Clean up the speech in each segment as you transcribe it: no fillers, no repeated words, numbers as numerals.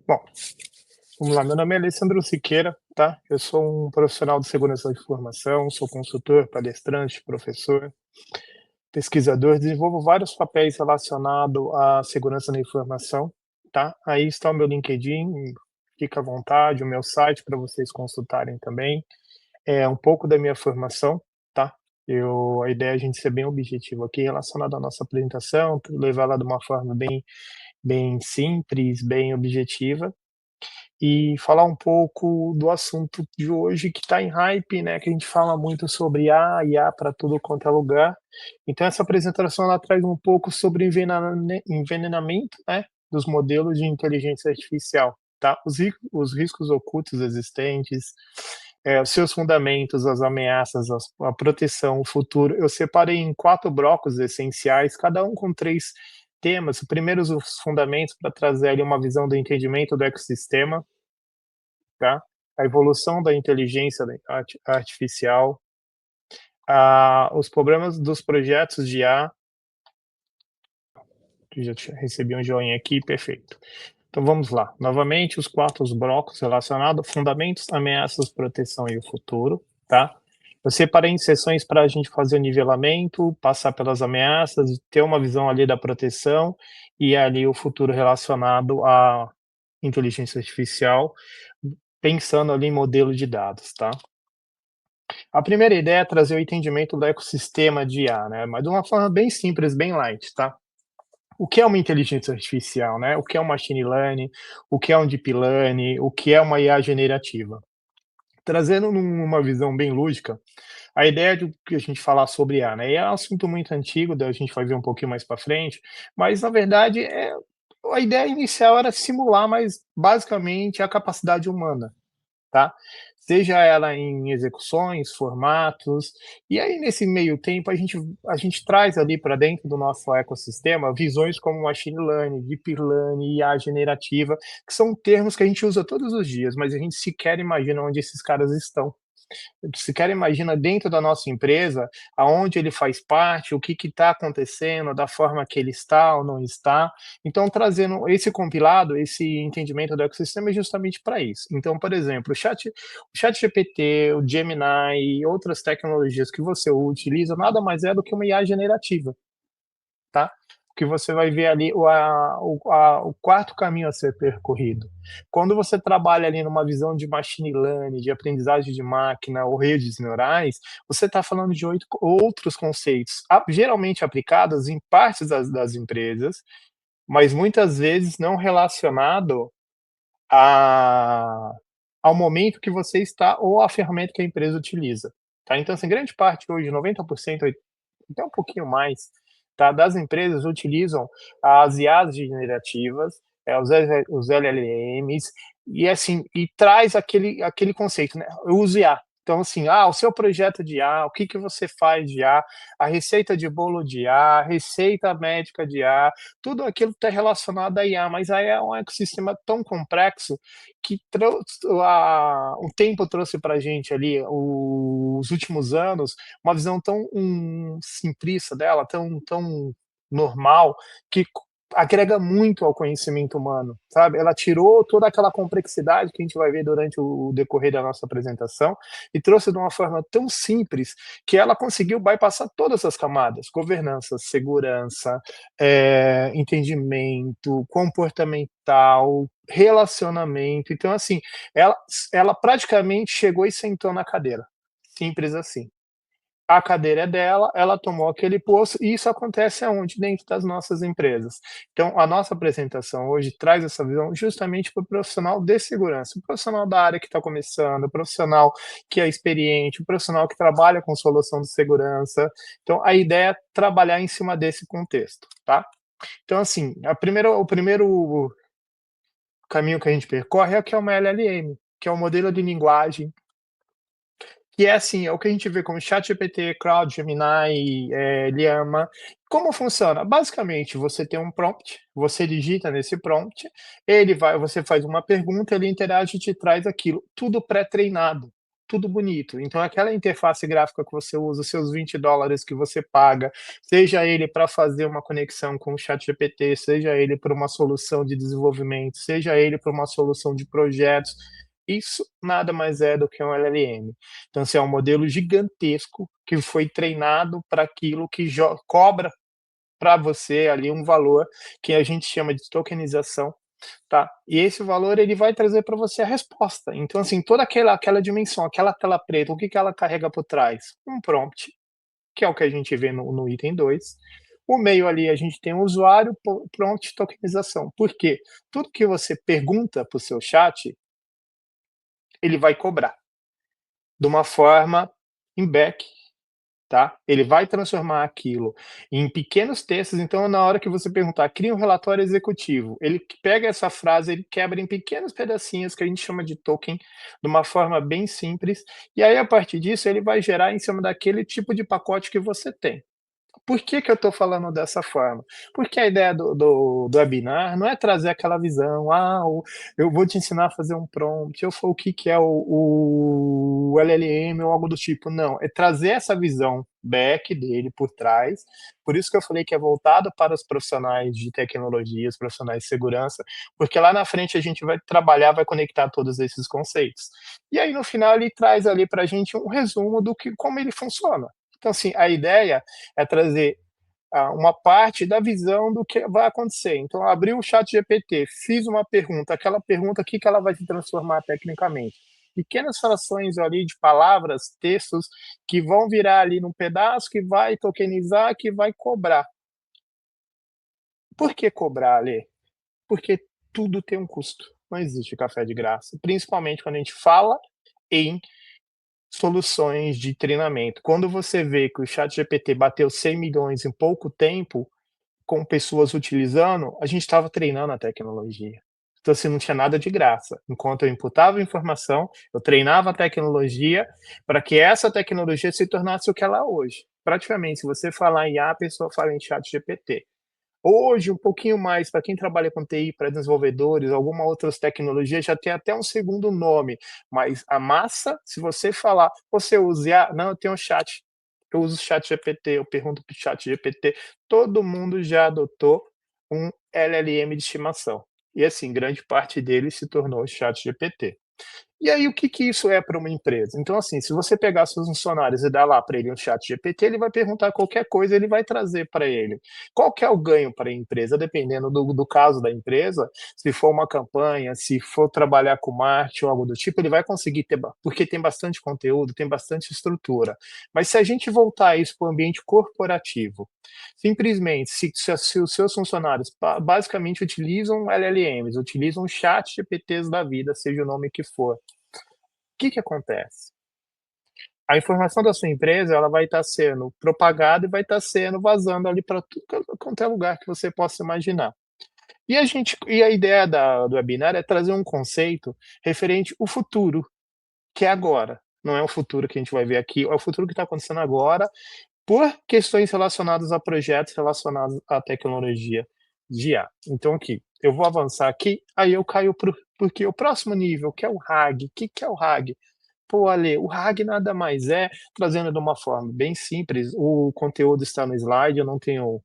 Bom, vamos lá. Meu nome é Alessandro Siqueira, tá? Eu sou um profissional de segurança da informação, sou consultor, palestrante, professor, pesquisador, desenvolvo vários papéis relacionados à segurança da informação, tá? Aí está o meu LinkedIn, fica à vontade, o meu site para vocês consultarem também. É um pouco da minha formação, tá? A ideia é a gente ser bem objetivo aqui relacionado à nossa apresentação, levar ela de uma forma bem simples, bem objetiva, e falar um pouco do assunto de hoje que está em hype, né, que a gente fala muito sobre IA para tudo quanto é lugar. Então essa apresentação ela traz um pouco sobre envenenamento, né, dos modelos de inteligência artificial, tá? Os riscos ocultos existentes, os seus fundamentos, as ameaças, a proteção, o futuro. Eu separei em 4 blocos essenciais, cada um com 3 temas. Primeiro os fundamentos para trazer ali uma visão do entendimento do ecossistema, tá? A evolução da inteligência artificial, os problemas dos projetos de IA, que já recebi um joinha aqui, perfeito. Então vamos lá, novamente os 4 blocos relacionados, fundamentos, ameaças, proteção e o futuro, tá? Eu separei em sessões para a gente fazer o nivelamento, passar pelas ameaças, ter uma visão ali da proteção e ali o futuro relacionado à inteligência artificial, pensando ali em modelo de dados, tá? A primeira ideia é trazer o entendimento do ecossistema de IA, né, mas de uma forma bem simples, bem light, tá? O que é uma inteligência artificial, né? O que é um machine learning? O que é um deep learning? O que é uma IA generativa? Trazendo numa visão bem lúdica, a ideia de que a gente falar sobre IA, né? É um assunto muito antigo, daí a gente vai ver um pouquinho mais para frente, mas na verdade a ideia inicial era simular, mas basicamente a capacidade humana, tá? Seja ela em execuções, formatos, e aí nesse meio tempo a gente traz ali para dentro do nosso ecossistema visões como machine learning, deep learning, IA generativa, que são termos que a gente usa todos os dias, mas a gente sequer imagina onde esses caras estão. Se quer imagina dentro da nossa empresa, aonde ele faz parte, o que está acontecendo, da forma que ele está ou não está. Então, trazendo esse compilado, esse entendimento do ecossistema é justamente para isso. Então, por exemplo, o chat GPT, o Gemini e outras tecnologias que você utiliza, nada mais é do que uma IA generativa, tá? Que você vai ver ali o quarto caminho a ser percorrido. Quando você trabalha ali numa visão de machine learning, de aprendizagem de máquina ou redes neurais, você está falando de outros conceitos, geralmente aplicados em partes das empresas, mas muitas vezes não relacionado a, ao momento que você está ou à ferramenta que a empresa utiliza. Tá? Então, assim, grande parte hoje, 90%, até um pouquinho mais, tá, das empresas utilizam as IAs generativas, os LLMs, e assim, e traz aquele conceito, né? Eu uso IA. Então, assim, o seu projeto de IA, o que, que você faz de IA, a receita de bolo de IA, a receita médica de IA, tudo aquilo está relacionado a IA, mas aí é um ecossistema tão complexo que o tempo trouxe para a gente ali, os últimos anos, uma visão tão simplista dela, tão normal, que agrega muito ao conhecimento humano, sabe? Ela tirou toda aquela complexidade que a gente vai ver durante o decorrer da nossa apresentação e trouxe de uma forma tão simples que ela conseguiu bypassar todas as camadas: governança, segurança, entendimento, comportamental, relacionamento. Então, assim, ela praticamente chegou e sentou na cadeira. Simples assim. A cadeira é dela, ela tomou aquele posto, e isso acontece aonde? Dentro das nossas empresas. Então, a nossa apresentação hoje traz essa visão justamente para o profissional de segurança, o profissional da área que está começando, o profissional que é experiente, o profissional que trabalha com solução de segurança. Então, a ideia é trabalhar em cima desse contexto, tá? Então, assim, o primeiro caminho que a gente percorre é o que é uma LLM, que é um modelo de linguagem que é assim, é o que a gente vê como ChatGPT, Claude, Gemini, Llama. Como funciona? Basicamente, você tem um prompt, você digita nesse prompt, você faz uma pergunta, ele interage e te traz aquilo, tudo pré-treinado. tudo bonito. Então aquela interface gráfica que você usa, os seus $20 que você paga, seja ele para fazer uma conexão com o ChatGPT, seja ele para uma solução de desenvolvimento, seja ele para uma solução de projetos, isso nada mais é do que um LLM. Então, assim, é um modelo gigantesco que foi treinado para aquilo que cobra para você ali um valor que a gente chama de tokenização, tá? E esse valor ele vai trazer para você a resposta. Então, assim, toda aquela dimensão, aquela tela preta, o que que ela carrega por trás? Um prompt, que é o que a gente vê no item 2. O meio ali a gente tem o usuário, prompt, tokenização. Por quê? Tudo que você pergunta para o seu chat, ele vai cobrar de uma forma em back, tá? Ele vai transformar aquilo em pequenos textos, então na hora que você perguntar, cria um relatório executivo, ele pega essa frase, ele quebra em pequenos pedacinhos que a gente chama de token, de uma forma bem simples, e aí a partir disso ele vai gerar em cima daquele tipo de pacote que você tem. Por que que eu estou falando dessa forma? Porque a ideia do webinar não é trazer aquela visão, eu vou te ensinar a fazer um prompt, o que que é o LLM ou algo do tipo, não, é trazer essa visão back dele por trás, por isso que eu falei que é voltado para os profissionais de tecnologia, os profissionais de segurança, porque lá na frente a gente vai trabalhar, vai conectar todos esses conceitos. E aí no final ele traz ali para a gente um resumo do que, como ele funciona. Então assim, a ideia é trazer uma parte da visão do que vai acontecer. Então, abri o chat GPT, fiz uma pergunta, aquela pergunta, o que, que ela vai se transformar tecnicamente? Pequenas frações ali de palavras, textos, que vão virar ali num pedaço, que vai tokenizar, que vai cobrar. Por que cobrar, Alê? Porque tudo tem um custo. Não existe café de graça. Principalmente quando a gente fala em soluções de treinamento. Quando você vê que o chat GPT bateu 100 milhões em pouco tempo, com pessoas utilizando, a gente estava treinando a tecnologia. Então, assim, não tinha nada de graça. Enquanto eu imputava informação, eu treinava a tecnologia para que essa tecnologia se tornasse o que ela é hoje. Praticamente, se você falar em IA, a pessoa fala em chat GPT. Hoje, um pouquinho mais, para quem trabalha com TI, para desenvolvedores, alguma outras tecnologias, já tem até um segundo nome, mas a massa, se você falar, você usa IA? Não, eu tenho um chat, eu uso o chat GPT, eu pergunto para o chat GPT, todo mundo já adotou um LLM de estimação. E assim, grande parte dele se tornou o chat GPT. E aí, o que que isso é para uma empresa? Então, assim, se você pegar seus funcionários e dar lá para ele um chat GPT, ele vai perguntar qualquer coisa, ele vai trazer para ele. Qual que é o ganho para a empresa? Dependendo do caso da empresa, se for uma campanha, se for trabalhar com marketing ou algo do tipo, ele vai conseguir ter, porque tem bastante conteúdo, tem bastante estrutura. Mas se a gente voltar isso para o ambiente corporativo, simplesmente, se os seus funcionários basicamente utilizam LLMs, utilizam chat GPTs da vida, seja o nome que for, que que acontece? A informação da sua empresa, ela vai estar sendo propagada e vai estar sendo vazando ali para tudo quanto é lugar que você possa imaginar. E a ideia do webinar é trazer um conceito referente ao futuro, que é agora. Não é o futuro que a gente vai ver aqui, é o futuro que está acontecendo agora, por questões relacionadas a projetos relacionados à tecnologia de IA. Então aqui, eu vou avançar aqui, aí eu caio porque o próximo nível, que é o RAG. O que que é o RAG? Pô, Ale, o RAG nada mais é, trazendo de uma forma bem simples, o conteúdo está no slide, eu não tenho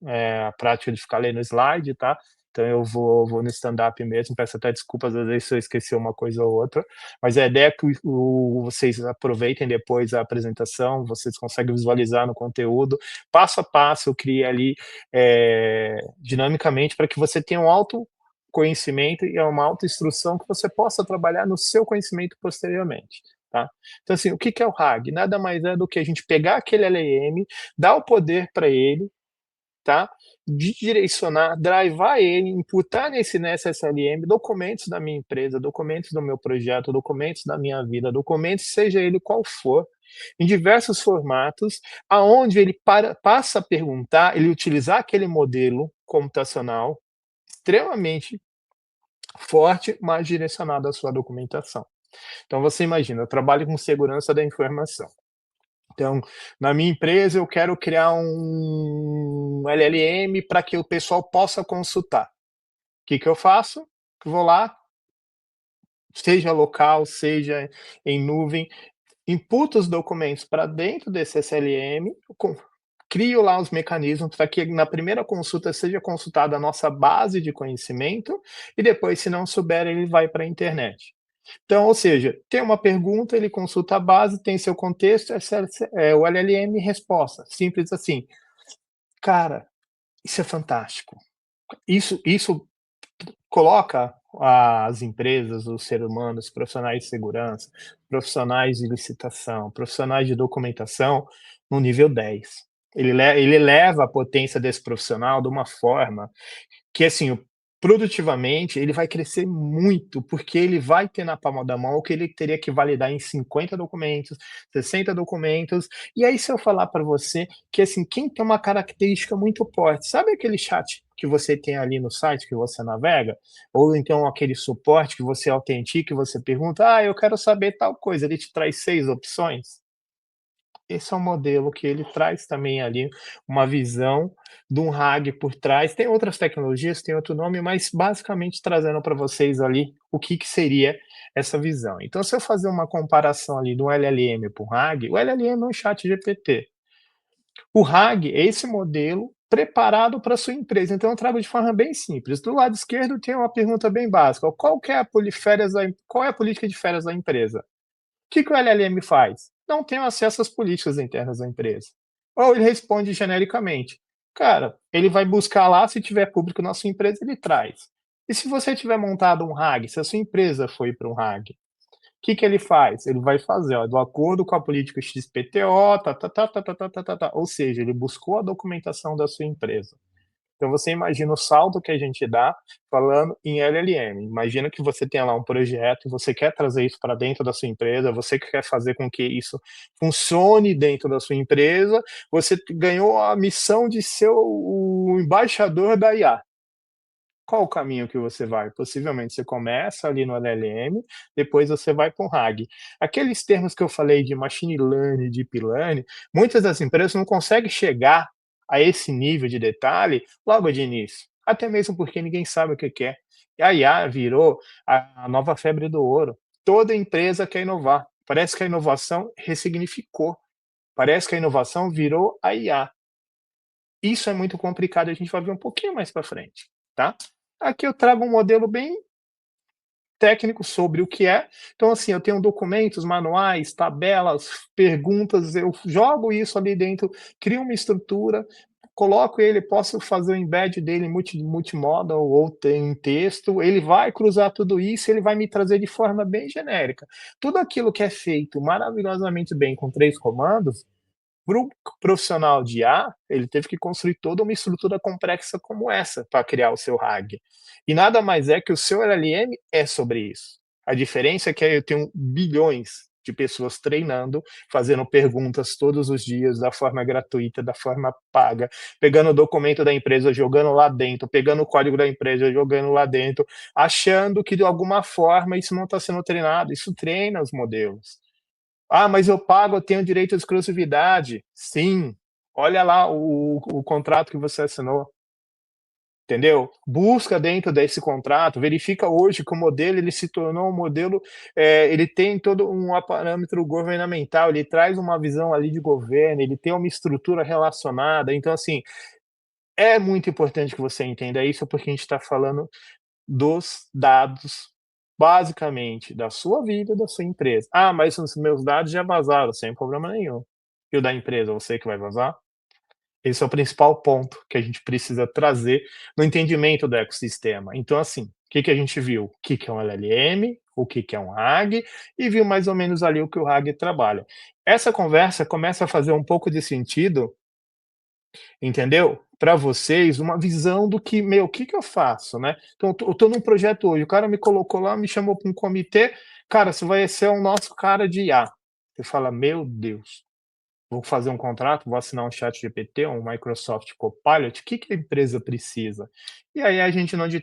a prática de ficar lendo slide, tá? Então eu vou no stand-up mesmo, peço até desculpas às vezes se eu esqueci uma coisa ou outra, mas a ideia é que vocês aproveitem depois a apresentação, vocês conseguem visualizar no conteúdo, passo a passo eu criei ali dinamicamente para que você tenha um autoconhecimento e uma autoinstrução que você possa trabalhar no seu conhecimento posteriormente. Tá? Então, assim, o que que é o RAG? Nada mais é do que a gente pegar aquele LM, dar o poder para ele, tá? De direcionar, drivar ele, imputar nessa SLM documentos da minha empresa, documentos do meu projeto, documentos da minha vida, documentos, seja ele qual for, em diversos formatos, aonde ele passa a perguntar, ele utilizar aquele modelo computacional extremamente forte, mas direcionado à sua documentação. Então você imagina, eu trabalho com segurança da informação. Então, na minha empresa, eu quero criar um LLM para que o pessoal possa consultar. O que que eu faço? Vou lá, seja local, seja em nuvem, imputa os documentos para dentro desse SLM, crio lá os mecanismos para que na primeira consulta seja consultada a nossa base de conhecimento e depois, se não souber, ele vai para a internet. Então, ou seja, tem uma pergunta, ele consulta a base, tem seu contexto, o LLM resposta, simples assim. Cara, isso é fantástico. Isso coloca as empresas, os seres humanos, profissionais de segurança, profissionais de licitação, profissionais de documentação no nível 10. Ele eleva a potência desse profissional de uma forma que, assim, produtivamente, ele vai crescer muito, porque ele vai ter na palma da mão o que ele teria que validar em 50 documentos, 60 documentos. E aí, se eu falar para você que, assim, quem tem uma característica muito forte, sabe aquele chat que você tem ali no site que você navega? Ou então aquele suporte que você autentica e você pergunta: "Ah, eu quero saber tal coisa", ele te traz 6 opções? Esse é um modelo que ele traz também ali uma visão de um RAG por trás. Tem outras tecnologias, tem outro nome, mas basicamente trazendo para vocês ali o que que seria essa visão. Então, se eu fazer uma comparação ali do LLM para o RAG, o LLM é um ChatGPT. O RAG é esse modelo preparado para sua empresa. Então, eu trago de forma bem simples. Do lado esquerdo tem uma pergunta bem básica: qual é a política de férias da empresa? Que o LLM faz? Não tenho acesso às políticas internas da empresa. Ou ele responde genericamente. Cara, ele vai buscar lá, se tiver público na sua empresa, ele traz. E se você tiver montado um RAG, se a sua empresa foi para um RAG, o que ele faz? Ele vai fazer, ó, do acordo com a política XPTO, ou seja, ele buscou a documentação da sua empresa. Então você imagina o salto que a gente dá falando em LLM. Imagina que você tem lá um projeto, você quer trazer isso para dentro da sua empresa, você quer fazer com que isso funcione dentro da sua empresa, você ganhou a missão de ser o embaixador da IA. Qual o caminho que você vai? Possivelmente você começa ali no LLM, depois você vai para o RAG. Aqueles termos que eu falei de machine learning, deep learning, muitas das empresas não conseguem chegar a esse nível de detalhe logo de início, até mesmo porque ninguém sabe o que quer. E a IA virou a nova febre do ouro. Toda empresa quer inovar. Parece que a inovação ressignificou. Parece que a inovação virou a IA. Isso é muito complicado, a gente vai ver um pouquinho mais para frente, tá? Aqui eu trago um modelo bem técnico sobre o que é. Então, assim, eu tenho documentos, manuais, tabelas, perguntas, eu jogo isso ali dentro, crio uma estrutura, coloco ele, posso fazer o embed dele multimodal ou tem texto, ele vai cruzar tudo isso, ele vai me trazer de forma bem genérica. Tudo aquilo que é feito maravilhosamente bem com 3 comandos, para o profissional de IA, ele teve que construir toda uma estrutura complexa como essa para criar o seu RAG. E nada mais é que o seu LLM é sobre isso. A diferença é que eu tenho bilhões de pessoas treinando, fazendo perguntas todos os dias, da forma gratuita, da forma paga, pegando o documento da empresa, jogando lá dentro, pegando o código da empresa, jogando lá dentro, achando que de alguma forma isso não está sendo treinado. Isso treina os modelos. Ah, mas eu pago, eu tenho direito à exclusividade. Sim, olha lá o contrato que você assinou, entendeu? Busca dentro desse contrato, verifica hoje que o modelo ele se tornou um modelo, ele tem todo um parâmetro governamental, ele traz uma visão ali de governo, ele tem uma estrutura relacionada. Então, assim, é muito importante que você entenda isso, porque a gente está falando dos dados, basicamente, da sua vida e da sua empresa. "Ah, mas os meus dados já vazaram", sem problema nenhum. E o da empresa, você que vai vazar? Esse é o principal ponto que a gente precisa trazer no entendimento do ecossistema. Então, assim, o que que a gente viu? O que que é um LLM, o que que é um RAG, e viu mais ou menos ali o que o RAG trabalha. Essa conversa começa a fazer um pouco de sentido, entendeu? Para vocês, uma visão do que, meu, o que que eu faço, né? Então, eu tô num projeto hoje, o cara me colocou lá, me chamou para um comitê, cara, você vai ser o nosso cara de IA. Você fala, meu Deus, vou fazer um contrato, vou assinar um chat GPT, um Microsoft Copilot, o que que a empresa precisa? E aí a gente não